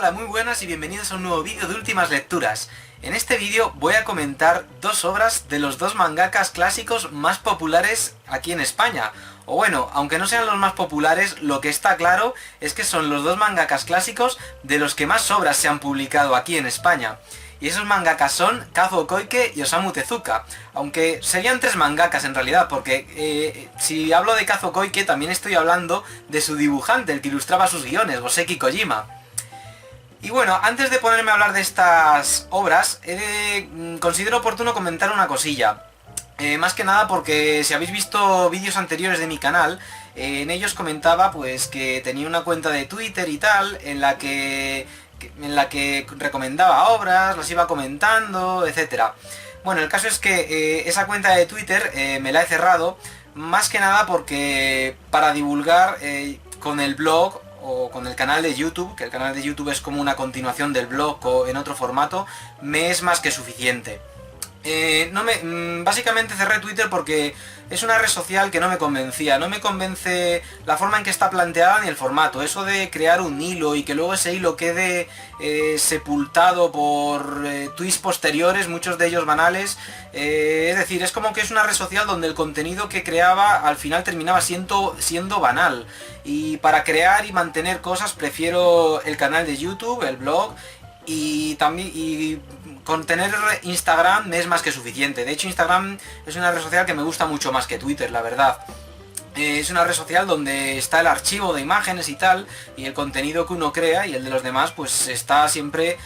Hola, muy buenas y bienvenidos a un nuevo vídeo de Últimas Lecturas. En este vídeo voy a comentar dos obras de los dos mangakas clásicos más populares aquí en España. O bueno, aunque no sean los más populares, lo que está claro es que son los dos mangakas clásicos de los que más obras se han publicado aquí en España. Y esos mangakas son Kazuo Koike y Osamu Tezuka. Aunque serían tres mangakas en realidad, porque si hablo de Kazuo Koike también estoy hablando de su dibujante, el que ilustraba sus guiones, Goseki Kojima. Y bueno, antes de ponerme a hablar de estas obras, considero oportuno comentar una cosilla. Más que nada porque si habéis visto vídeos anteriores de mi canal, en ellos comentaba pues que tenía una cuenta de Twitter y tal, en la que recomendaba obras, las iba comentando, etcétera. Bueno, el caso es que esa cuenta de Twitter me la he cerrado, más que nada porque para divulgar con el blog o con el canal de YouTube, que el canal de YouTube es como una continuación del blog o en otro formato, me es más que suficiente. Básicamente cerré Twitter porque es una red social que no me convencía, no me convence la forma en que está planteada ni el formato, eso de crear un hilo y que luego ese hilo quede sepultado por tweets posteriores, muchos de ellos banales, es decir, es como que es una red social donde el contenido que creaba al final terminaba siendo banal, y para crear y mantener cosas prefiero el canal de YouTube, el blog, y con tener Instagram me es más que suficiente. De hecho, Instagram es una red social que me gusta mucho más que Twitter, la verdad. Es una red social donde está el archivo de imágenes y tal, y el contenido que uno crea y el de los demás pues está siempre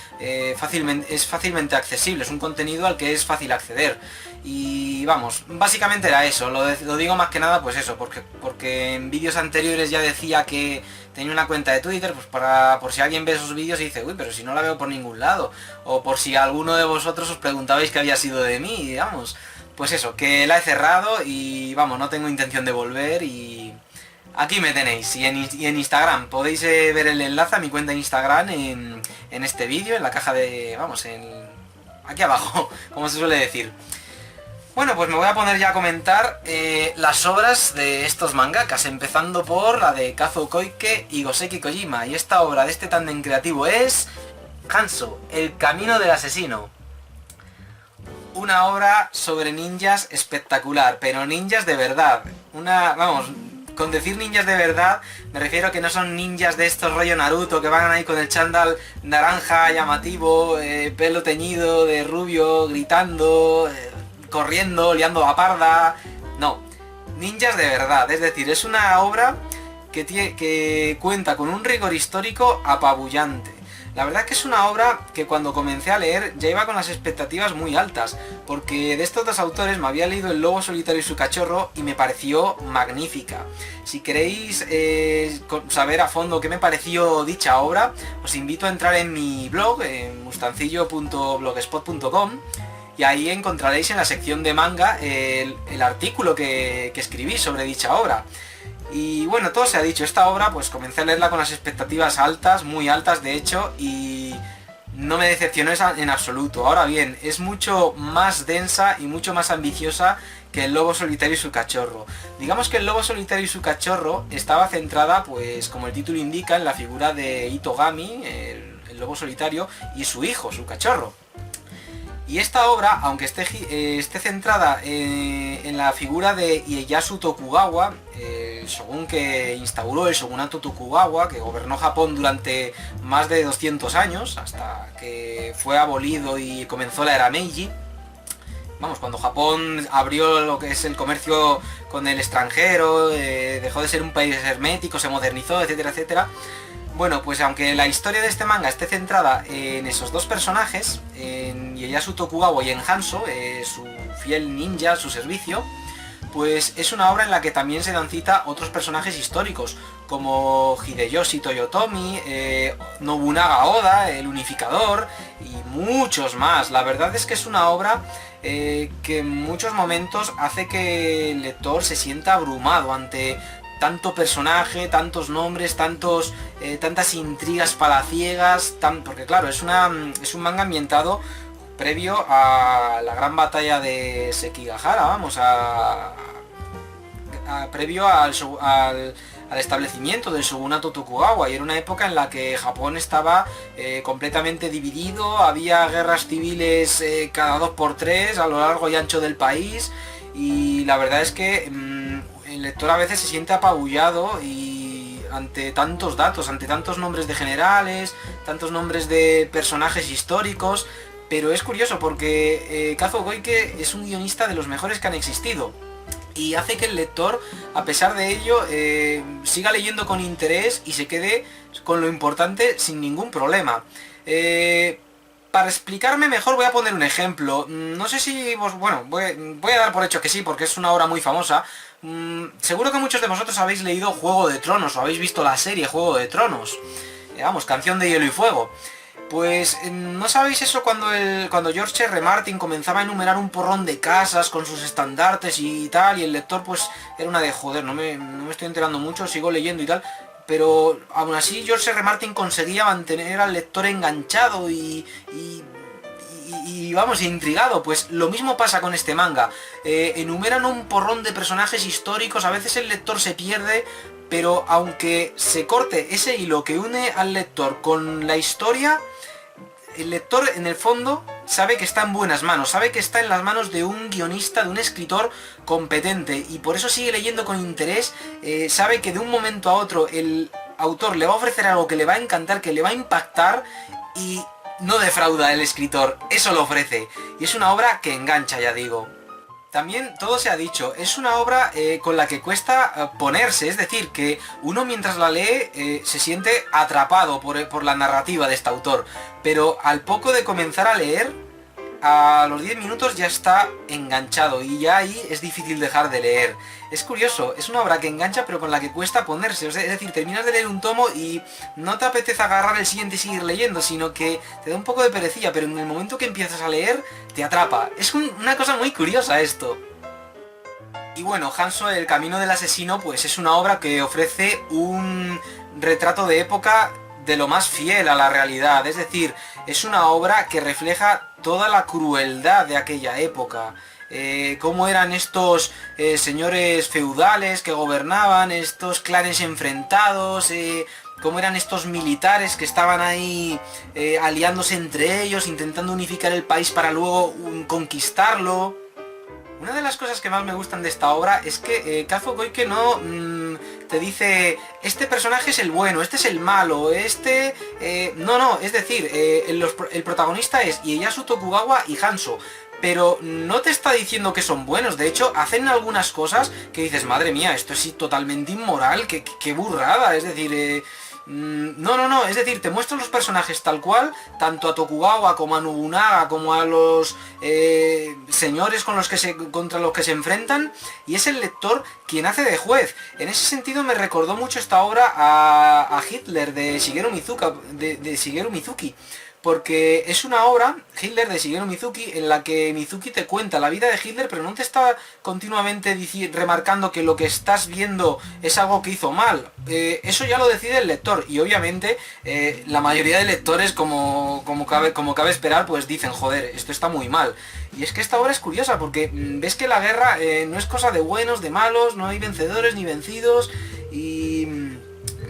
fácilmente accesible, es un contenido al que es fácil acceder. Y vamos, básicamente era eso, lo digo más que nada pues eso, porque en vídeos anteriores ya decía que tenía una cuenta de Twitter, pues por si alguien ve esos vídeos y dice, uy, pero si no la veo por ningún lado, o por si alguno de vosotros os preguntabais qué había sido de mí, digamos. Pues eso, que la he cerrado y vamos, no tengo intención de volver y aquí me tenéis. Y en Instagram podéis ver el enlace a mi cuenta de Instagram en este vídeo, en la caja de... vamos, aquí abajo, como se suele decir. Bueno, pues me voy a poner ya a comentar las obras de estos mangakas, empezando por la de Kazuo Koike y Goseki Kojima. Y esta obra de este tándem creativo es Hanzo, el camino del asesino. Una obra sobre ninjas espectacular, pero ninjas de verdad. Vamos, con decir ninjas de verdad, me refiero a que no son ninjas de estos rollo Naruto, que van ahí con el chándal naranja llamativo, pelo teñido de rubio, gritando, corriendo, liando la parda. No, ninjas de verdad, es decir, es una obra que cuenta con un rigor histórico apabullante. La verdad es que es una obra que cuando comencé a leer ya iba con las expectativas muy altas, porque de estos dos autores me había leído El lobo solitario y su cachorro y me pareció magnífica. Si queréis saber a fondo qué me pareció dicha obra, os invito a entrar en mi blog, en mustancillo.blogspot.com, y ahí encontraréis en la sección de manga el artículo que escribí sobre dicha obra. Y bueno, todo se ha dicho, esta obra pues comencé a leerla con las expectativas altas, muy altas de hecho, y no me decepcionó en absoluto. Ahora bien, es mucho más densa y mucho más ambiciosa que El lobo solitario y su cachorro. Digamos que El lobo solitario y su cachorro estaba centrada, pues como el título indica, en la figura de Itogami, el lobo solitario, y su hijo, su cachorro. Y esta obra, aunque esté centrada en la figura de Ieyasu Tokugawa, el shogun que instauró el shogunato Tokugawa, que gobernó Japón durante más de 200 años, hasta que fue abolido y comenzó la era Meiji. Vamos, cuando Japón abrió lo que es el comercio con el extranjero, dejó de ser un país hermético, se modernizó, etcétera, etcétera. Bueno, pues aunque la historia de este manga esté centrada en esos dos personajes, en Ieyasu Tokugawa y en Hanzo, su fiel ninja a su servicio, pues es una obra en la que también se dan cita otros personajes históricos, como Hideyoshi Toyotomi, Nobunaga Oda, el unificador, y muchos más. La verdad es que es una obra que en muchos momentos hace que el lector se sienta abrumado ante tanto personaje, tantos nombres, tantas intrigas palaciegas, porque claro, es un manga ambientado previo a la gran batalla de Sekigahara, vamos, previo al establecimiento del shogunato Tokugawa, y era una época en la que Japón estaba completamente dividido, había guerras civiles cada 2 por 3 a lo largo y ancho del país, y la verdad es que el lector a veces se siente apabullado y ante tantos datos, ante tantos nombres de generales, tantos nombres de personajes históricos. Pero es curioso porque Kazuo Koike es un guionista de los mejores que han existido, y hace que el lector, a pesar de ello, siga leyendo con interés y se quede con lo importante sin ningún problema. Para explicarme mejor voy a poner un ejemplo. No sé si bueno, voy a dar por hecho que sí, porque es una obra muy famosa. Seguro que muchos de vosotros habéis leído Juego de Tronos o habéis visto la serie Juego de Tronos. Vamos, Canción de Hielo y Fuego. Pues, ¿no sabéis eso cuando George R. Martin comenzaba a enumerar un porrón de casas con sus estandartes y tal, y el lector pues era una de joder, no me estoy enterando mucho, sigo leyendo y tal, pero aún así George R. Martin conseguía mantener al lector enganchado y vamos, intrigado? Pues lo mismo pasa con este manga. Enumeran un porrón de personajes históricos, a veces el lector se pierde, pero aunque se corte ese hilo que une al lector con la historia, el lector en el fondo sabe que está en buenas manos, sabe que está en las manos de un guionista, de un escritor competente, y por eso sigue leyendo con interés. Sabe que de un momento a otro el autor le va a ofrecer algo que le va a encantar, que le va a impactar, y no defrauda el escritor, eso lo ofrece. Y es una obra que engancha, ya digo. También, todo se ha dicho, es una obra con la que cuesta ponerse, es decir, que uno mientras la lee se siente atrapado por la narrativa de este autor, pero al poco de comenzar a leer, a los 10 minutos ya está enganchado, y ya ahí es difícil dejar de leer. Es curioso, es una obra que engancha pero con la que cuesta ponerse, es decir, terminas de leer un tomo y no te apetece agarrar el siguiente y seguir leyendo, sino que te da un poco de perecilla, pero en el momento que empiezas a leer, te atrapa. Es una cosa muy curiosa esto. Y bueno, Hanzo, el camino del asesino, pues es una obra que ofrece un retrato de época de lo más fiel a la realidad, es decir, es una obra que refleja toda la crueldad de aquella época. Cómo eran estos señores feudales que gobernaban, estos clanes enfrentados, cómo eran estos militares que estaban ahí aliándose entre ellos, intentando unificar el país para luego conquistarlo. Una de las cosas que más me gustan de esta obra es que Kazuo Koike no te dice, este personaje es el bueno, este es el malo, no, es decir, el protagonista es Ieyasu Tokugawa y Hanzo, pero no te está diciendo que son buenos. De hecho, hacen algunas cosas que dices, madre mía, esto es totalmente inmoral, qué burrada, es decir... No, es decir, te muestran los personajes tal cual, tanto a Tokugawa como a Nobunaga, como a los señores contra los que se enfrentan, y es el lector quien hace de juez. En ese sentido me recordó mucho esta obra a Hitler de Shigeru Mizuki, porque es una obra, Hitler de Shigeru Mizuki, en la que Mizuki te cuenta la vida de Hitler, pero no te está continuamente remarcando que lo que estás viendo es algo que hizo mal. Eso ya lo decide el lector, y obviamente la mayoría de lectores, como cabe esperar, pues dicen, joder, esto está muy mal. Y es que esta obra es curiosa, porque ves que la guerra no es cosa de buenos, de malos, no hay vencedores ni vencidos, y...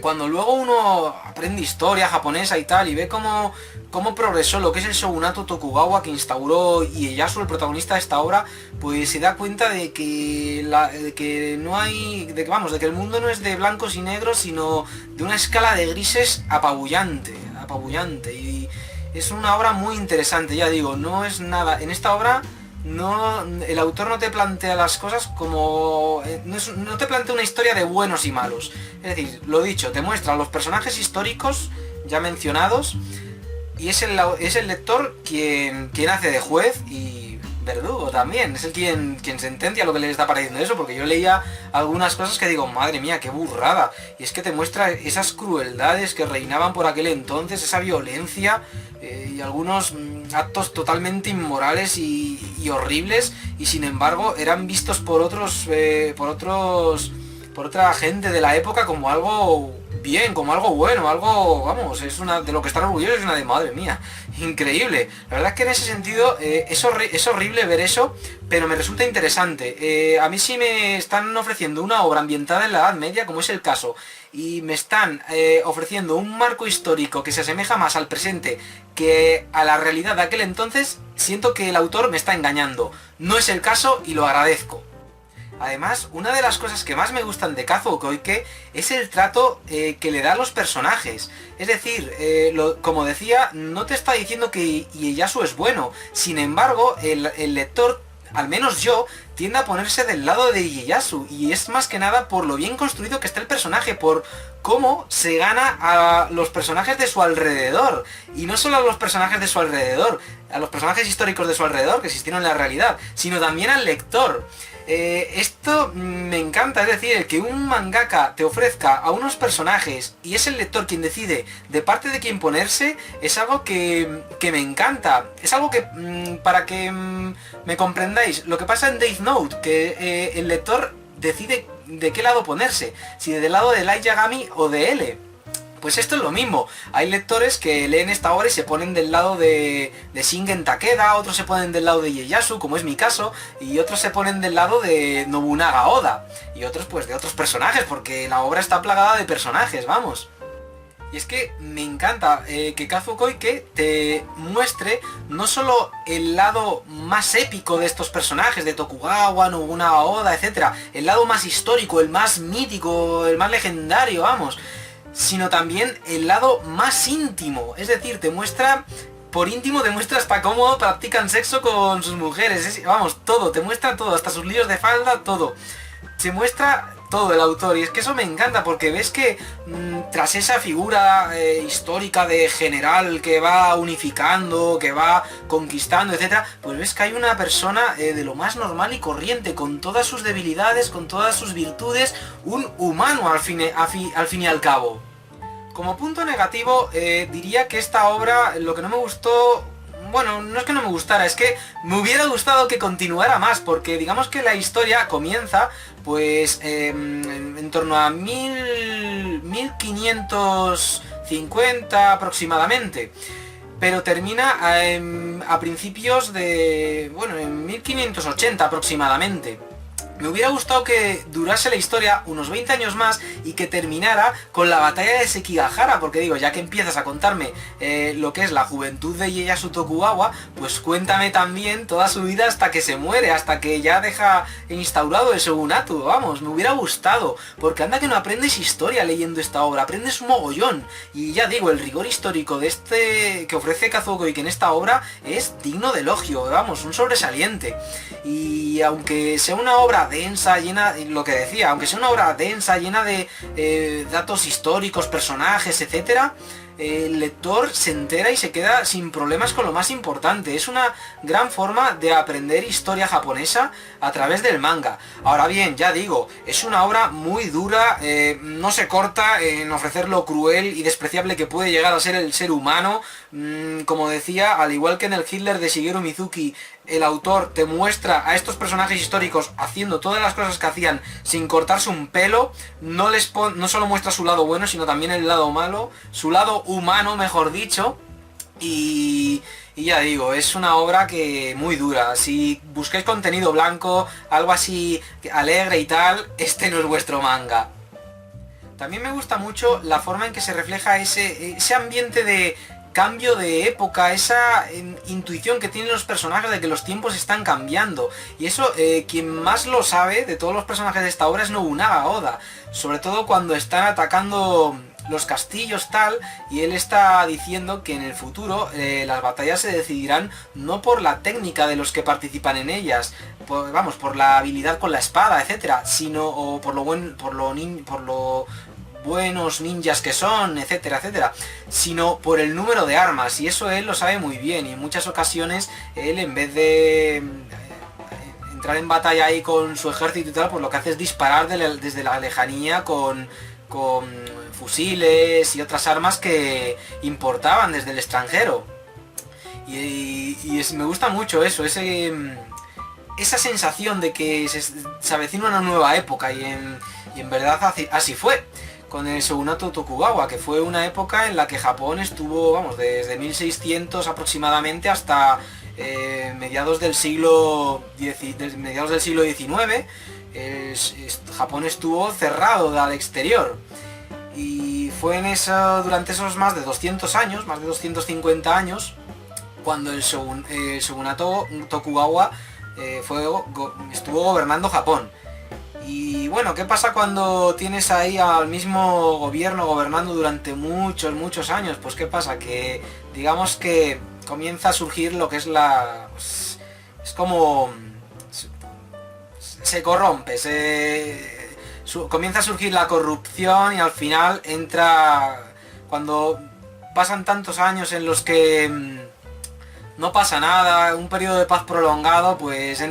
cuando luego uno aprende historia japonesa y tal y ve cómo progresó lo que es el shogunato Tokugawa que instauró Ieyasu, el protagonista de esta obra, pues se da cuenta de que el mundo no es de blancos y negros, sino de una escala de grises apabullante, y es una obra muy interesante, ya digo, no es nada, en esta obra el autor no te plantea las cosas como... no te plantea una historia de buenos y malos. Es decir, lo dicho, te muestra los personajes históricos ya mencionados, y es el lector quien hace de juez y verdugo también. Es el quien sentencia lo que le está pareciendo eso, porque yo leía algunas cosas que digo, madre mía, qué burrada. Y es que te muestra esas crueldades que reinaban por aquel entonces, esa violencia y algunos actos totalmente inmorales y horribles, y sin embargo eran vistos por otra gente de la época como algo bien, como algo bueno, algo, vamos, es una de lo que estar orgulloso, es una de madre mía, increíble. La verdad es que en ese sentido es horrible ver eso, pero me resulta interesante. A mí sí me están ofreciendo una obra ambientada en la Edad Media, como es el caso, y me están ofreciendo un marco histórico que se asemeja más al presente que a la realidad de aquel entonces, siento que el autor me está engañando. No es el caso y lo agradezco. Además, una de las cosas que más me gustan de Kazuo Koike es el trato que le da a los personajes. Es decir, como decía, no te está diciendo que Ieyasu es bueno. Sin embargo, el lector, al menos yo, tiende a ponerse del lado de Ieyasu. Y es más que nada por lo bien construido que está el personaje, por cómo se gana a los personajes de su alrededor. Y no solo a los personajes de su alrededor, a los personajes históricos de su alrededor, que existieron en la realidad, sino también al lector. Esto me encanta, es decir, el que un mangaka te ofrezca a unos personajes y es el lector quien decide de parte de quién ponerse, es algo que me encanta. Es algo que, para que me comprendáis, lo que pasa en Death Note, que el lector decide de qué lado ponerse, si del lado de Light Yagami o de L. Pues esto es lo mismo, hay lectores que leen esta obra y se ponen del lado de Shingen Takeda, otros se ponen del lado de Ieyasu, como es mi caso, y otros se ponen del lado de Nobunaga Oda, y otros pues de otros personajes, porque la obra está plagada de personajes, vamos. Y es que me encanta que Kazuo Koike te muestre no solo el lado más épico de estos personajes, de Tokugawa, Nobunaga Oda, etc., el lado más histórico, el más mítico, el más legendario, vamos, sino también el lado más íntimo, es decir, te muestra, por íntimo te muestra hasta cómo practican sexo con sus mujeres, vamos, todo, te muestra todo, hasta sus líos de falda, todo, se muestra todo el autor, y es que eso me encanta, porque ves que tras esa figura histórica de general que va unificando, que va conquistando, etcétera, pues ves que hay una persona de lo más normal y corriente, con todas sus debilidades, con todas sus virtudes, un humano al fin y al cabo. Como punto negativo, diría que esta obra, lo que no me gustó, bueno, no es que no me gustara, es que me hubiera gustado que continuara más, porque digamos que la historia comienza, pues, en torno a 1550 aproximadamente, pero termina a principios de, bueno, en 1580 aproximadamente. Me hubiera gustado que durase la historia unos 20 años más y que terminara con la batalla de Sekigahara, porque digo, ya que empiezas a contarme lo que es la juventud de Ieyasu Tokugawa, pues cuéntame también toda su vida hasta que se muere, hasta que ya deja instaurado el shogunato, vamos, me hubiera gustado, porque anda que no aprendes historia leyendo esta obra, aprendes un mogollón, y ya digo, el rigor histórico de este que ofrece Kazuo Koike en esta obra es digno de elogio, vamos, un sobresaliente, y aunque sea una obra densa, llena, lo que decía, aunque sea una obra densa, llena de datos históricos, personajes, etcétera, el lector se entera y se queda sin problemas con lo más importante. Es una gran forma de aprender historia japonesa a través del manga. Ahora bien, ya digo, es una obra muy dura, no se corta en ofrecer lo cruel y despreciable que puede llegar a ser el ser humano. Como decía, al igual que en el Hitler de Shigeru Mizuki, el autor te muestra a estos personajes históricos haciendo todas las cosas que hacían sin cortarse un pelo, no solo muestra su lado bueno, sino también el lado malo, su lado humano, mejor dicho, y ya digo, es una obra que muy dura. Si buscáis contenido blanco, algo así alegre y tal, este no es vuestro manga. También me gusta mucho la forma en que se refleja ese ambiente de cambio de época, esa intuición que tienen los personajes de que los tiempos están cambiando. Y eso, quien más lo sabe de todos los personajes de esta obra es Nobunaga Oda. Sobre todo cuando están atacando los castillos tal, y él está diciendo que en el futuro las batallas se decidirán no por la técnica de los que participan en ellas, por la habilidad con la espada, etcétera, sino o por lo buenos ninjas que son, etcétera, etcétera, sino por el número de armas, y eso él lo sabe muy bien, y en muchas ocasiones él, en vez de entrar en batalla ahí con su ejército y tal, pues lo que hace es disparar desde la lejanía con fusiles y otras armas que importaban desde el extranjero. Me gusta mucho eso, esa sensación de que se avecina una nueva época, y en verdad así fue. con el shogunato Tokugawa, que fue una época en la que Japón estuvo, vamos, desde 1600 aproximadamente hasta mediados del siglo XIX. Japón estuvo cerrado al exterior. Y fue durante esos más de 200 años, más de 250 años, cuando el shogunato Tokugawa estuvo gobernando Japón. Y bueno, ¿qué pasa cuando tienes ahí al mismo gobierno gobernando durante muchos años? Pues ¿qué pasa? Que digamos que comienza a surgir lo que es pues, es como... se corrompe, comienza a surgir la corrupción y al final entra... Cuando pasan tantos años en los que no pasa nada, un periodo de paz prolongado, pues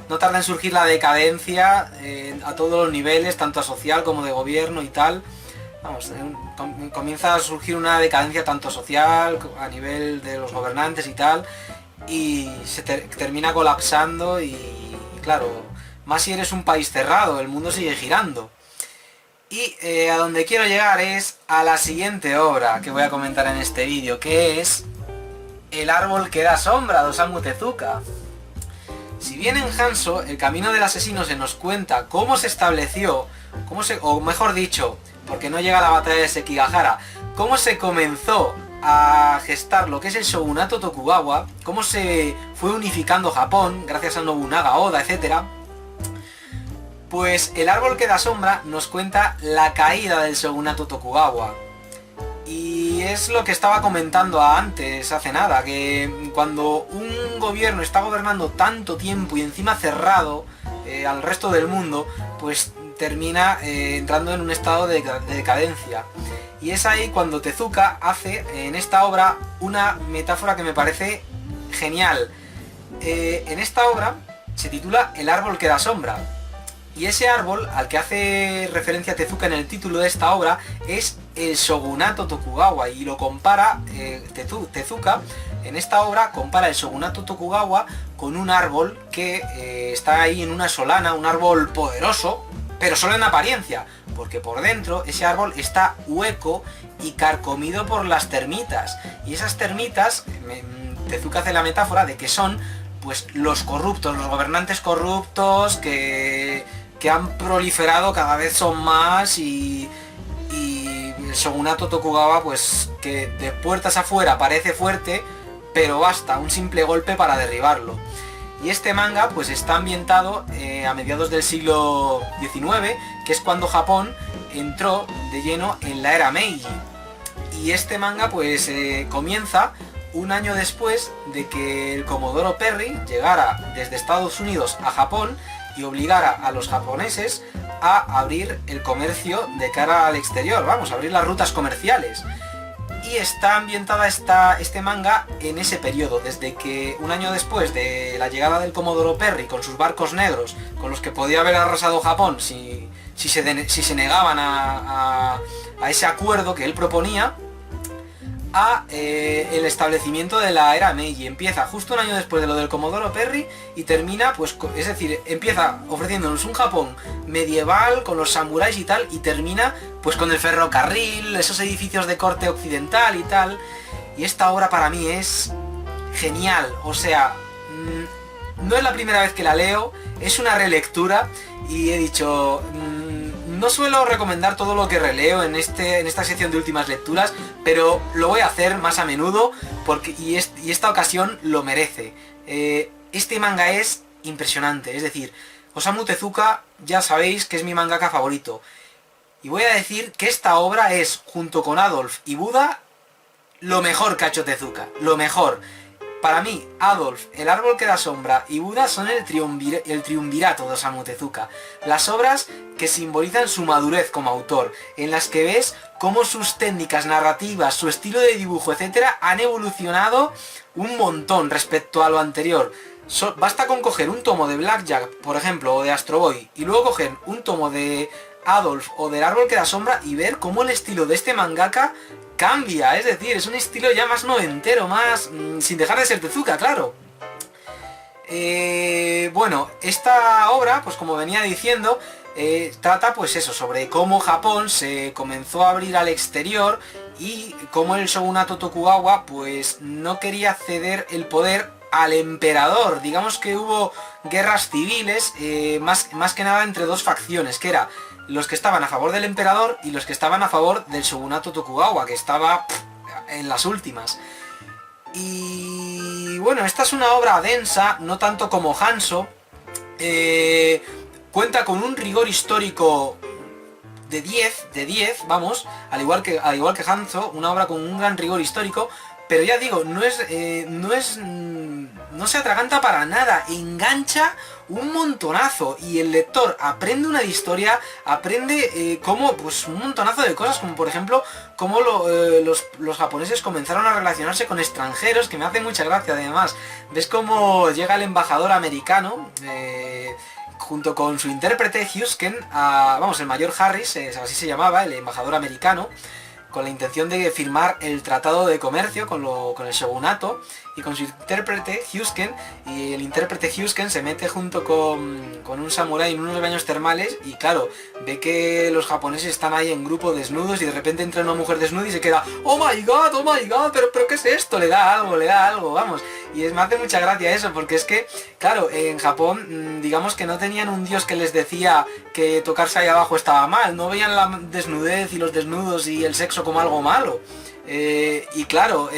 no tarda en surgir la decadencia a todos los niveles, tanto social como de gobierno y tal. Vamos, comienza a surgir una decadencia tanto social, a nivel de los gobernantes y tal, y se termina colapsando y claro, más si eres un país cerrado, el mundo sigue girando. Y a donde quiero llegar es a la siguiente obra que voy a comentar en este vídeo, que es El árbol que da sombra, de Osamu Tezuka. Si bien en Hanzo, el camino del asesino se nos cuenta cómo se estableció, o mejor dicho, porque no llega a la batalla de Sekigahara, cómo se comenzó a gestar lo que es el shogunato Tokugawa, cómo se fue unificando Japón, gracias a Nobunaga, Oda, etc. Pues El árbol que da sombra nos cuenta la caída del shogunato Tokugawa. Y es lo que estaba comentando antes, hace nada, que cuando un gobierno está gobernando tanto tiempo y encima cerrado al resto del mundo, pues termina entrando en un estado de decadencia. Y es ahí cuando Tezuka hace en esta obra una metáfora que me parece genial. En esta obra se titula El árbol que da sombra. Y ese árbol al que hace referencia Tezuka en el título de esta obra es el shogunato Tokugawa, y lo compara Tezuka en esta obra, compara el shogunato Tokugawa con un árbol que está ahí en una solana, un árbol poderoso, pero solo en apariencia, porque por dentro ese árbol está hueco y carcomido por las termitas, y esas termitas, Tezuka hace la metáfora de que son pues los corruptos, los gobernantes corruptos que han proliferado, cada vez son más, y el shogunato Tokugawa pues que de puertas afuera parece fuerte, pero basta un simple golpe para derribarlo. Y este manga pues está ambientado a mediados del siglo XIX, que es cuando Japón entró de lleno en la era Meiji. Y este manga pues comienza un año después de que el Comodoro Perry llegara desde Estados Unidos a Japón y obligara a los japoneses a abrir el comercio de cara al exterior, vamos, a abrir las rutas comerciales. Y está ambientada este manga en ese periodo, desde que un año después de la llegada del Comodoro Perry con sus barcos negros, con los que podía haber arrasado Japón si se negaban a ese acuerdo que él proponía, el establecimiento de la era Meiji. Empieza justo un año después de lo del Comodoro Perry y termina, pues, es decir, empieza ofreciéndonos un Japón medieval con los samuráis y tal, y termina pues con el ferrocarril, esos edificios de corte occidental y tal. Y esta obra para mí es genial, o sea, no es la primera vez que la leo, es una relectura, y he dicho... no suelo recomendar todo lo que releo en esta sección de últimas lecturas, pero lo voy a hacer más a menudo y esta ocasión lo merece. Este manga es impresionante, es decir, Osamu Tezuka ya sabéis que es mi mangaka favorito. Y voy a decir que esta obra es, junto con Adolf y Buda, lo mejor que ha hecho Tezuka, lo mejor. Para mí, Adolf, El árbol que da sombra y Buda son el triunvirato de Osamu Tezuka. Las obras que simbolizan su madurez como autor, en las que ves cómo sus técnicas narrativas, su estilo de dibujo, etcétera, han evolucionado un montón respecto a lo anterior. Basta con coger un tomo de Blackjack, por ejemplo, o de Astro Boy, y luego coger un tomo de Adolf o del árbol que da sombra y ver cómo el estilo de este mangaka cambia, es decir, es un estilo ya más noventero, más sin dejar de ser Tezuka, claro. Bueno, esta obra, pues como venía diciendo, trata pues eso, sobre cómo Japón se comenzó a abrir al exterior y cómo el shogunato Tokugawa pues no quería ceder el poder al emperador. Digamos que hubo guerras civiles, más que nada entre dos facciones, que era los que estaban a favor del emperador y los que estaban a favor del shogunato Tokugawa, que estaba en las últimas. Y bueno, esta es una obra densa, no tanto como Hanzo. Cuenta con un rigor histórico de 10, vamos, al igual que Hanzo, una obra con un gran rigor histórico, pero ya digo, no se atraganta para nada, engancha un montonazo y el lector aprende una historia, aprende cómo, pues un montonazo de cosas, como por ejemplo, cómo los japoneses comenzaron a relacionarse con extranjeros, que me hace mucha gracia además. Ves cómo llega el embajador americano, junto con su intérprete Husken, el mayor Harris, así se llamaba, el embajador americano, con la intención de firmar el tratado de comercio con el shogunato, y con su intérprete Husken, y el intérprete Husken se mete junto con un samurái en unos baños termales y claro, ve que los japoneses están ahí en grupo desnudos y de repente entra una mujer desnuda y se queda oh my god, pero ¿qué es esto? Le da algo, vamos. Y me hace mucha gracia eso, porque es que, claro, en Japón, digamos que no tenían un dios que les decía que tocarse ahí abajo estaba mal, no veían la desnudez y los desnudos y el sexo como algo malo. Y claro,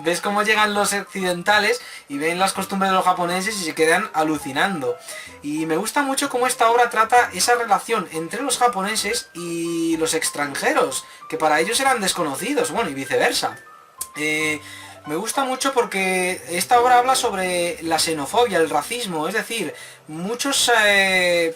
ves cómo llegan los occidentales y ven las costumbres de los japoneses y se quedan alucinando. Y me gusta mucho cómo esta obra trata esa relación entre los japoneses y los extranjeros, que para ellos eran desconocidos, bueno, y viceversa. Me gusta mucho porque esta obra habla sobre la xenofobia, el racismo, es decir, muchos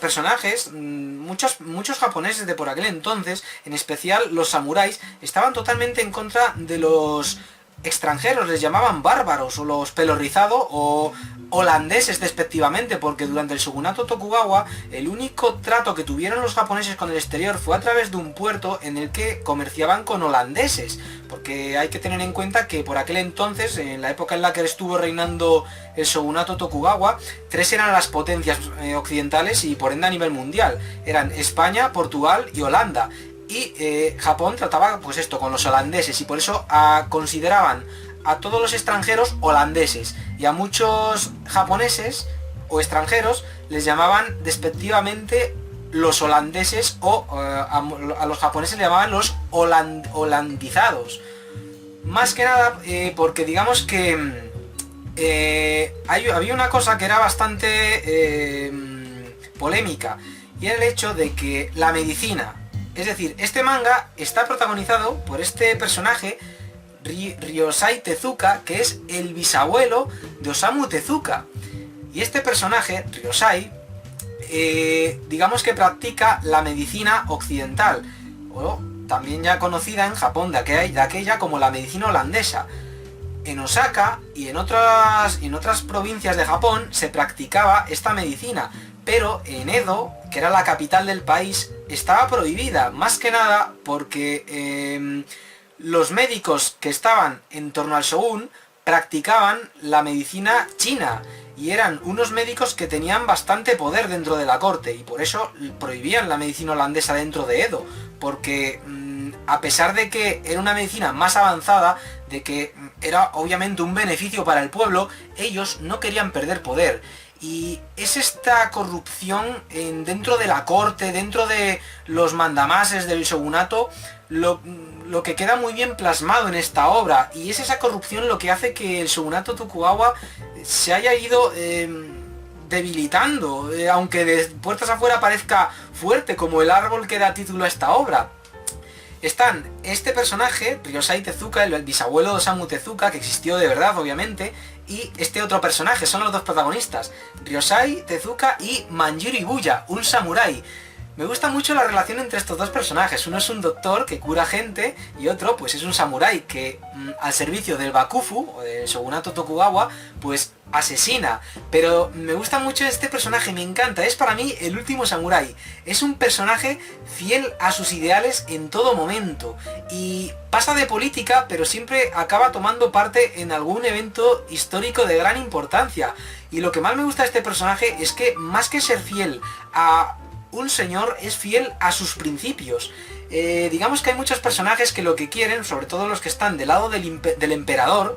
personajes, muchos japoneses de por aquel entonces, en especial los samuráis, estaban totalmente en contra de los extranjeros, les llamaban bárbaros o los pelo rizado o holandeses despectivamente, porque durante el shogunato Tokugawa el único trato que tuvieron los japoneses con el exterior fue a través de un puerto en el que comerciaban con holandeses, porque hay que tener en cuenta que por aquel entonces, en la época en la que estuvo reinando el shogunato Tokugawa, 3 eran las potencias occidentales y por ende a nivel mundial, eran España, Portugal y Holanda. Y Japón trataba pues esto con los holandeses y por eso consideraban a todos los extranjeros holandeses y a muchos japoneses o extranjeros les llamaban despectivamente los holandeses o a los japoneses les llamaban los holandizados. Más que nada porque digamos que había una cosa que era bastante polémica y era el hecho de que la medicina, es decir, este manga está protagonizado por este personaje, Ryosai Tezuka, que es el bisabuelo de Osamu Tezuka. Y este personaje, Ryosai, digamos que practica la medicina occidental, o también ya conocida en Japón de aquella como la medicina holandesa. En Osaka y en otras provincias de Japón se practicaba esta medicina, pero en Edo, que era la capital del país, estaba prohibida, más que nada porque los médicos que estaban en torno al shogun practicaban la medicina china y eran unos médicos que tenían bastante poder dentro de la corte y por eso prohibían la medicina holandesa dentro de Edo, porque a pesar de que era una medicina más avanzada, de que era obviamente un beneficio para el pueblo, ellos no querían perder poder. Y es esta corrupción dentro de la corte, dentro de los mandamases del shogunato, lo que queda muy bien plasmado en esta obra. Y es esa corrupción lo que hace que el shogunato Tokugawa se haya ido debilitando, aunque de puertas afuera parezca fuerte, como el árbol que da título a esta obra. Están este personaje, Ryosai Tezuka, el bisabuelo de Osamu Tezuka, que existió de verdad, obviamente, y este otro personaje, son los dos protagonistas, Ryosai Tezuka y Manjiro Ibuya, un samurái. Me gusta mucho la relación entre estos dos personajes. Uno es un doctor que cura gente y otro pues es un samurái que al servicio del Bakufu, o del shogunato Tokugawa, pues asesina. Pero me gusta mucho este personaje, me encanta. Es para mí el último samurái. Es un personaje fiel a sus ideales en todo momento. Y pasa de política, pero siempre acaba tomando parte en algún evento histórico de gran importancia. Y lo que más me gusta de este personaje es que más que ser fiel a un señor, es fiel a sus principios. Digamos que hay muchos personajes que lo que quieren, sobre todo los que están del lado del emperador,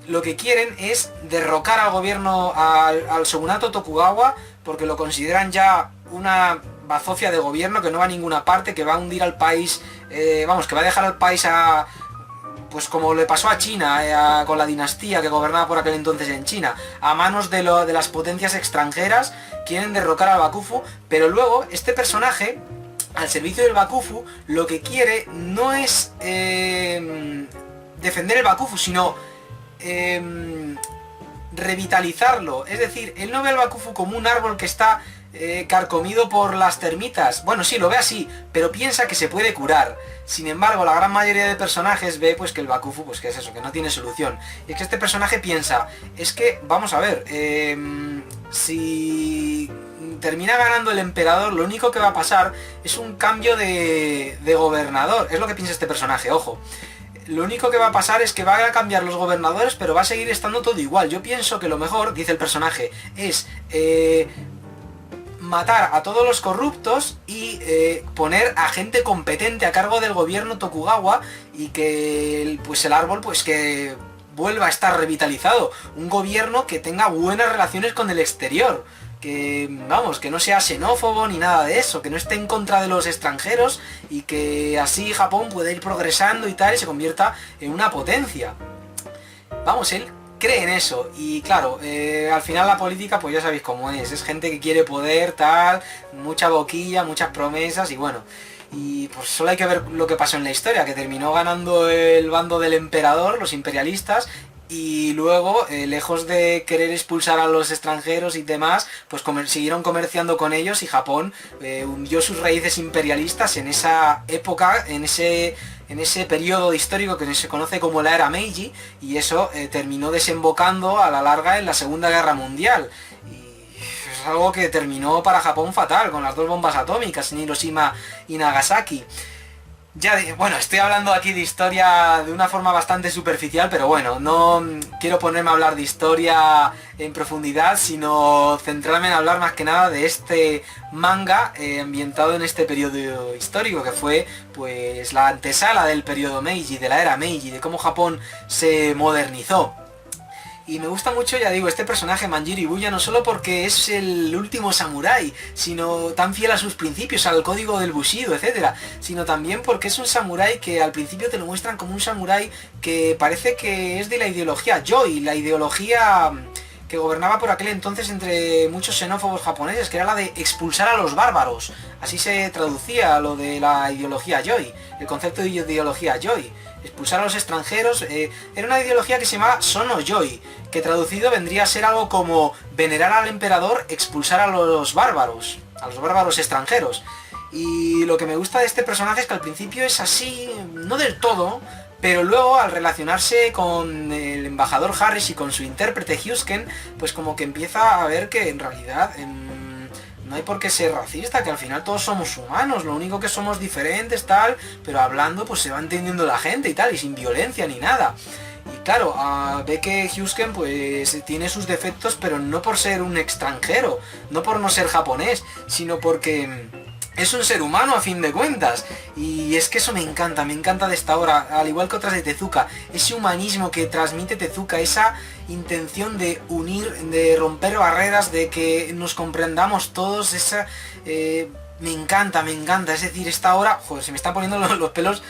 lo que quieren es derrocar al gobierno, al shogunato Tokugawa, porque lo consideran ya una bazofia de gobierno que no va a ninguna parte, que va a hundir al país, vamos, que va a dejar al país a... Pues como le pasó a China, con la dinastía que gobernaba por aquel entonces en China, a manos de las potencias extranjeras, quieren derrocar al Bakufu, pero luego este personaje, al servicio del Bakufu, lo que quiere no es defender el Bakufu, sino revitalizarlo. Es decir, él no ve al Bakufu como un árbol que está carcomido por las termitas. Bueno, sí, lo ve así, pero piensa que se puede curar. Sin embargo, la gran mayoría de personajes ve pues que el Bakufu, pues que es eso, que no tiene solución. Y es que este personaje piensa, es que, vamos a ver, si termina ganando el emperador, lo único que va a pasar es un cambio de gobernador. Es lo que piensa este personaje, ojo. Lo único que va a pasar es que va a cambiar los gobernadores, pero va a seguir estando todo igual. Yo pienso que lo mejor, dice el personaje, es matar a todos los corruptos y poner a gente competente a cargo del gobierno Tokugawa, y que pues el árbol pues que vuelva a estar revitalizado. Un gobierno que tenga buenas relaciones con el exterior, que vamos, que no sea xenófobo ni nada de eso, que no esté en contra de los extranjeros, y que así Japón pueda ir progresando y tal, y se convierta en una potencia. Vamos, él cree en eso. Y claro, al final la política pues ya sabéis cómo es gente que quiere poder, tal, mucha boquilla, muchas promesas, y bueno, y pues solo hay que ver lo que pasó en la historia, que terminó ganando el bando del emperador, los imperialistas, y luego, lejos de querer expulsar a los extranjeros y demás, pues siguieron comerciando con ellos, y Japón hundió sus raíces imperialistas en esa época, en ese periodo histórico que se conoce como la era Meiji, y eso terminó desembocando a la larga en la Segunda Guerra Mundial. Y es algo que terminó para Japón fatal, con las dos bombas atómicas en Hiroshima y Nagasaki. Bueno, estoy hablando aquí de historia de una forma bastante superficial, pero bueno, no quiero ponerme a hablar de historia en profundidad, sino centrarme en hablar más que nada de este manga ambientado en este periodo histórico, que fue pues la antesala del periodo Meiji, de la era Meiji, de cómo Japón se modernizó. Y me gusta mucho, ya digo, este personaje, Manjiro Ibuya, no solo porque es el último samurái, sino tan fiel a sus principios, al código del Bushido, etcétera, sino también porque es un samurái que al principio te lo muestran como un samurái que parece que es de la ideología Yoi, la ideología que gobernaba por aquel entonces entre muchos xenófobos japoneses, que era la de expulsar a los bárbaros. Así se traducía lo de la ideología Yoi, el concepto de ideología Yoi. Expulsar a los extranjeros, era una ideología que se llamaba Sono Yoi, que traducido vendría a ser algo como venerar al emperador, expulsar a los bárbaros extranjeros. Y lo que me gusta de este personaje es que al principio es así, no del todo, pero luego al relacionarse con el embajador Harris y con su intérprete Hyusuken, pues como que empieza a ver que en realidad no hay por qué ser racista, que al final todos somos humanos, lo único que somos diferentes, tal, pero hablando pues se va entendiendo la gente y tal, y sin violencia ni nada. Y claro, ve que Hyusuken pues tiene sus defectos, pero no por ser un extranjero, no por no ser japonés, sino porque es un ser humano a fin de cuentas. Y es que eso me encanta de esta obra, al igual que otras de Tezuka, ese humanismo que transmite Tezuka, esa intención de unir, de romper barreras, de que nos comprendamos todos, esa... me encanta, es decir, esta obra, joder, se me están poniendo los pelos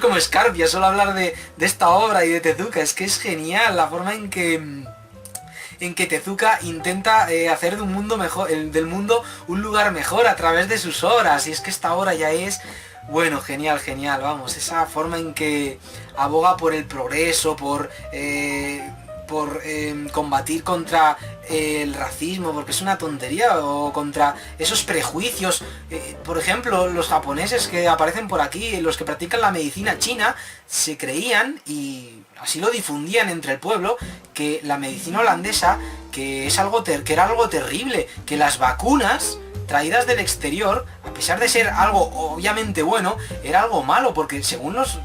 como escarpias, solo hablar de esta obra y de Tezuka, es que es genial la forma en que Tezuka intenta hacer de un mundo mejor, del mundo un lugar mejor a través de sus obras, y es que esta obra ya es, bueno, genial, vamos, esa forma en que aboga por el progreso, por por combatir contra el racismo, porque es una tontería, o contra esos prejuicios. Por ejemplo, los japoneses que aparecen por aquí, los que practican la medicina china, se creían, y así lo difundían entre el pueblo, que la medicina holandesa, que era algo terrible, que las vacunas traídas del exterior, a pesar de ser algo obviamente bueno, era algo malo, porque según los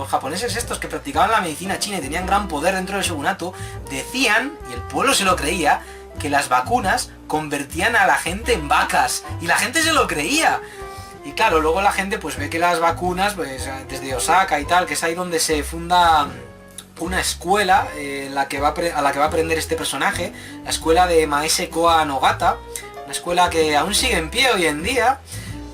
japoneses estos que practicaban la medicina china y tenían gran poder dentro del shogunato, decían, y el pueblo se lo creía, que las vacunas convertían a la gente en vacas, y la gente se lo creía. Y claro, luego la gente pues ve que las vacunas, pues desde Osaka y tal, que es ahí donde se funda una escuela a la que va a aprender este personaje, la escuela de Maese Koa Nogata, una escuela que aún sigue en pie hoy en día.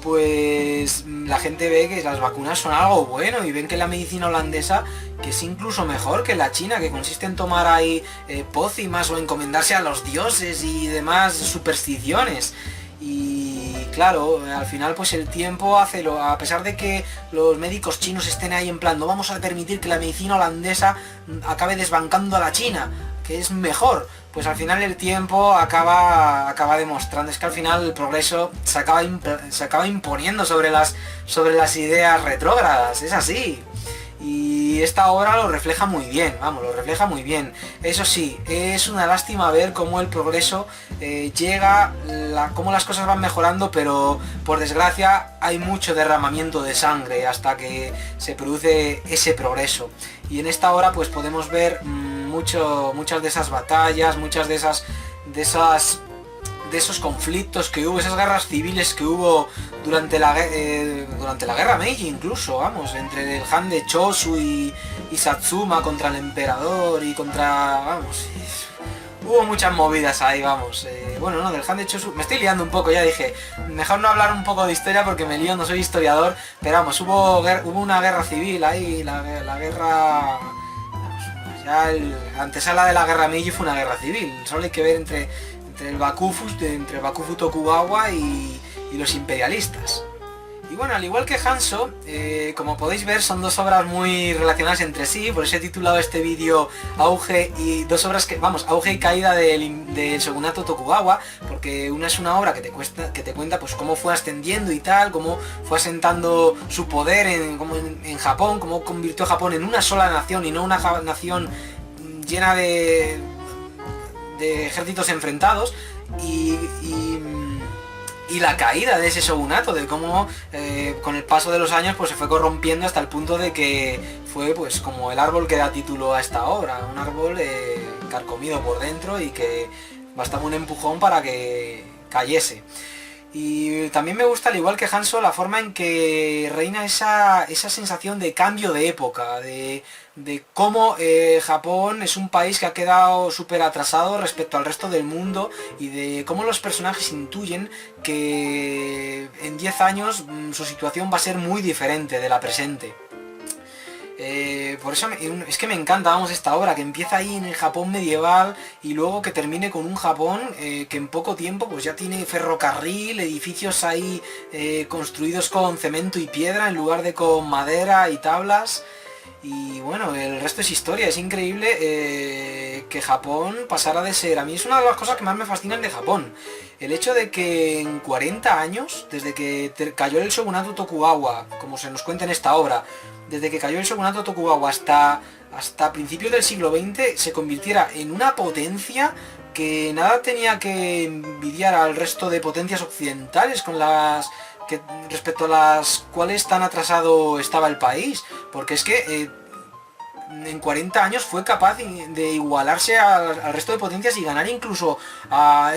Pues la gente ve que las vacunas son algo bueno, y ven que la medicina holandesa, que es incluso mejor que la china, que consiste en tomar ahí pócimas o encomendarse a los dioses y demás supersticiones. Y claro, al final pues el tiempo hace a pesar de que los médicos chinos estén ahí en plan, no vamos a permitir que la medicina holandesa acabe desbancando a la china, que es mejor, pues al final el tiempo acaba demostrando, es que al final el progreso se acaba imponiendo sobre las ideas retrógradas, es así. Y esta obra lo refleja muy bien, vamos, lo refleja muy bien. Eso sí, es una lástima ver cómo el progreso cómo las cosas van mejorando, pero por desgracia hay mucho derramamiento de sangre hasta que se produce ese progreso. Y en esta obra pues podemos ver muchas de esas batallas, muchas de esos conflictos que hubo, esas guerras civiles que hubo durante la guerra Meiji, incluso, vamos, entre el Han de Chosu y Satsuma contra el emperador y contra, vamos, hubo muchas movidas ahí, vamos. Bueno, no, del Han de Chosu, me estoy liando un poco, ya dije, mejor no hablar un poco de historia porque me lío, no soy historiador, pero vamos, hubo una guerra civil ahí, la guerra... Ya la antesala de la guerra Meiji fue una guerra civil, solo hay que ver entre el Bakufu Tokugawa y los imperialistas. Y bueno, al igual que Hanzo, como podéis ver, son dos obras muy relacionadas entre sí, por eso he titulado este vídeo Auge y dos obras Auge y caída del shogunato Tokugawa, porque una es una obra que te cuenta pues cómo fue ascendiendo y tal, cómo fue asentando su poder en Japón, cómo convirtió a Japón en una sola nación y no una nación llena de ejércitos enfrentados, y la caída de ese shogunato, de cómo con el paso de los años pues se fue corrompiendo hasta el punto de que fue pues como el árbol que da título a esta obra, un árbol carcomido por dentro y que bastaba un empujón para que cayese. Y también me gusta, al igual que Hanzo, la forma en que reina esa sensación de cambio de época, de cómo Japón es un país que ha quedado súper atrasado respecto al resto del mundo, y de cómo los personajes intuyen que en 10 años su situación va a ser muy diferente de la presente. Por eso es que me encanta, vamos, esta obra, que empieza ahí en el Japón medieval y luego que termine con un Japón que en poco tiempo pues ya tiene ferrocarril, edificios ahí construidos con cemento y piedra en lugar de con madera y tablas. Y bueno, el resto es historia, es increíble que Japón pasara de ser... A mí es una de las cosas que más me fascinan de Japón. El hecho de que en 40 años, desde que cayó el shogunato Tokugawa, como se nos cuenta en esta obra, desde que cayó el shogunato Tokugawa hasta principios del siglo XX, se convirtiera en una potencia que nada tenía que envidiar al resto de potencias occidentales respecto a las cuales tan atrasado estaba el país, porque es que en 40 años fue capaz de igualarse al resto de potencias y ganar incluso a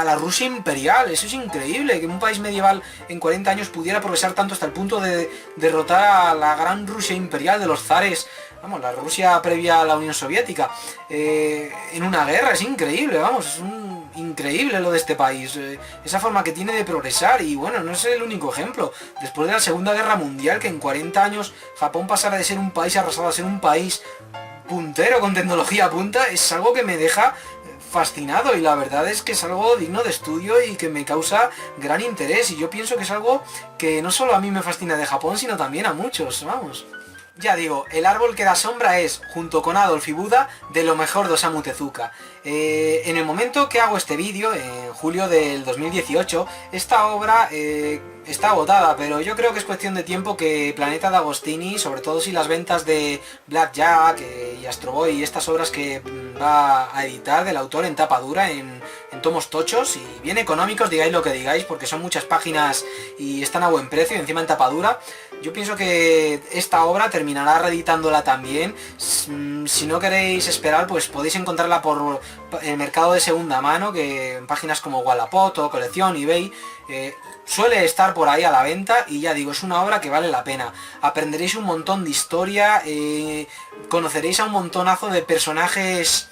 la Rusia imperial. Eso es increíble, que un país medieval en 40 años pudiera progresar tanto hasta el punto de derrotar a la gran Rusia imperial de los zares, vamos, la Rusia previa a la Unión Soviética, en una guerra. Es increíble, vamos, es increíble lo de este país, esa forma que tiene de progresar. Y bueno, no es el único ejemplo. Después de la Segunda Guerra Mundial, que en 40 años Japón pasara de ser un país arrasado a ser un país puntero con tecnología punta, es algo que me deja fascinado, y la verdad es que es algo digno de estudio y que me causa gran interés, y yo pienso que es algo que no solo a mí me fascina de Japón, sino también a muchos, vamos. Ya digo, el árbol que da sombra es, junto con Adolf y Buda, de lo mejor de Osamu Tezuka. En el momento que hago este vídeo, en julio del 2018, esta obra está agotada, pero yo creo que es cuestión de tiempo que Planeta de Agostini, sobre todo si las ventas de Blackjack y Astro Boy y estas obras que va a editar del autor en tapa dura, en tomos tochos y bien económicos, digáis lo que digáis, porque son muchas páginas y están a buen precio y encima en tapa dura, yo pienso que esta obra terminará reeditándola también. Si no queréis esperar, pues podéis encontrarla por el mercado de segunda mano, que en páginas como Wallapop o Colección, eBay, suele estar por ahí a la venta y ya digo, es una obra que vale la pena. Aprenderéis un montón de historia, conoceréis a un montonazo de personajes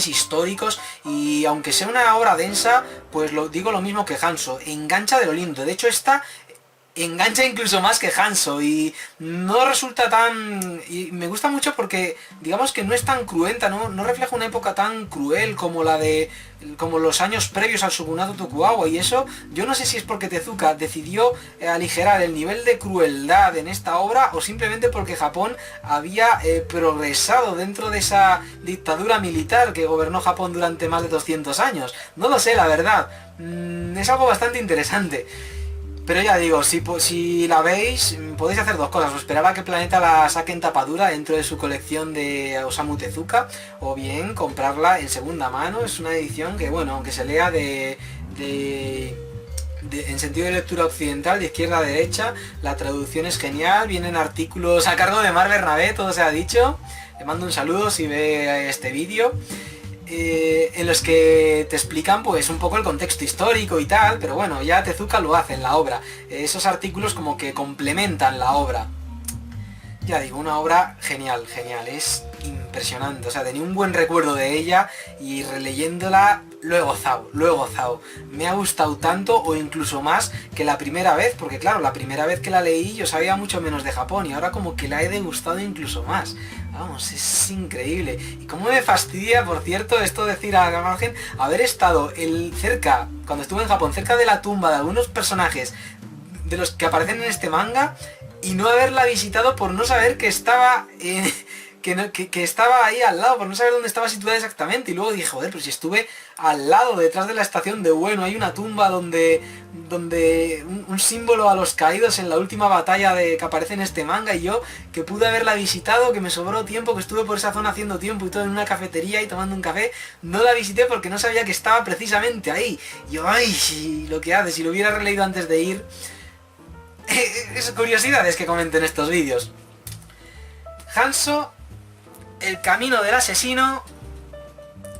históricos y aunque sea una obra densa, pues digo lo mismo que Hanso, engancha de lo lindo. De hecho esta engancha incluso más que Hanso y no resulta tan... y me gusta mucho porque digamos que no es tan cruenta, no refleja una época tan cruel como como los años previos al shogunato Tokugawa, y eso yo no sé si es porque Tezuka decidió aligerar el nivel de crueldad en esta obra o simplemente porque Japón había progresado dentro de esa dictadura militar que gobernó Japón durante más de 200 años. No lo sé, la verdad. Es algo bastante interesante. Pero ya digo, si la veis, podéis hacer dos cosas: o esperar a que Planeta la saque en tapadura dentro de su colección de Osamu Tezuka, o bien comprarla en segunda mano. Es una edición que, bueno, aunque se lea en sentido de lectura occidental, de izquierda a derecha, la traducción es genial, vienen artículos a cargo de Mar Bernabé, todo se ha dicho. Le mando un saludo si ve este vídeo. En los que te explican pues un poco el contexto histórico y tal, pero bueno, ya Tezuka lo hace en la obra. Esos artículos como que complementan la obra. Ya digo, una obra genial, es impresionante. O sea, tenía un buen recuerdo de ella y releyéndola lo he gozado. Me ha gustado tanto o incluso más que la primera vez, porque claro, la primera vez que la leí yo sabía mucho menos de Japón y ahora como que la he degustado incluso más. Vamos, es increíble. Y cómo me fastidia, por cierto, esto de decir a margen, haber estado cuando estuve en Japón, cerca de la tumba de algunos personajes de los que aparecen en este manga y no haberla visitado por no saber que estaba que estaba ahí al lado, por no saber dónde estaba situada exactamente. Y luego dije, joder, pero si estuve al lado, detrás de la estación de Ueno, hay una tumba donde un símbolo a los caídos en la última batalla que aparece en este manga, y yo que pude haberla visitado, que me sobró tiempo, que estuve por esa zona haciendo tiempo y todo en una cafetería y tomando un café, no la visité porque no sabía que estaba precisamente ahí. Y yo, ay, lo que hace, si lo hubiera releído antes de ir. Es curiosidades que comenten estos vídeos. Hanso, el camino del asesino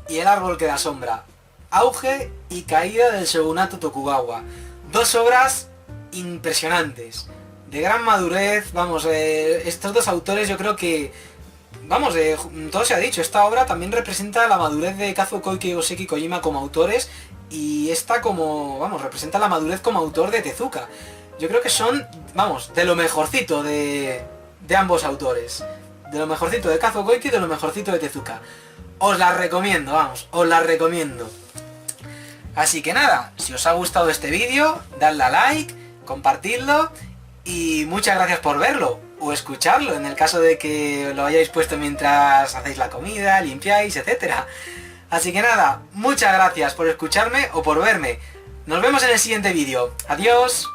y el árbol que da sombra. Auge y caída del shogunato Tokugawa. Dos obras impresionantes, de gran madurez. Vamos, estos dos autores yo creo que... Vamos, todo se ha dicho, esta obra también representa la madurez de Kazuo Koike y Goseki Kojima como autores, y esta representa la madurez como autor de Tezuka. Yo creo que son, vamos, de lo mejorcito de ambos autores. De lo mejorcito de Kazuo Koike y de lo mejorcito de Tezuka. Os las recomiendo, os las recomiendo. Así que nada, si os ha gustado este vídeo, dadle a like, compartidlo y muchas gracias por verlo o escucharlo, en el caso de que lo hayáis puesto mientras hacéis la comida, limpiáis, etc. Así que nada, muchas gracias por escucharme o por verme. Nos vemos en el siguiente vídeo. Adiós.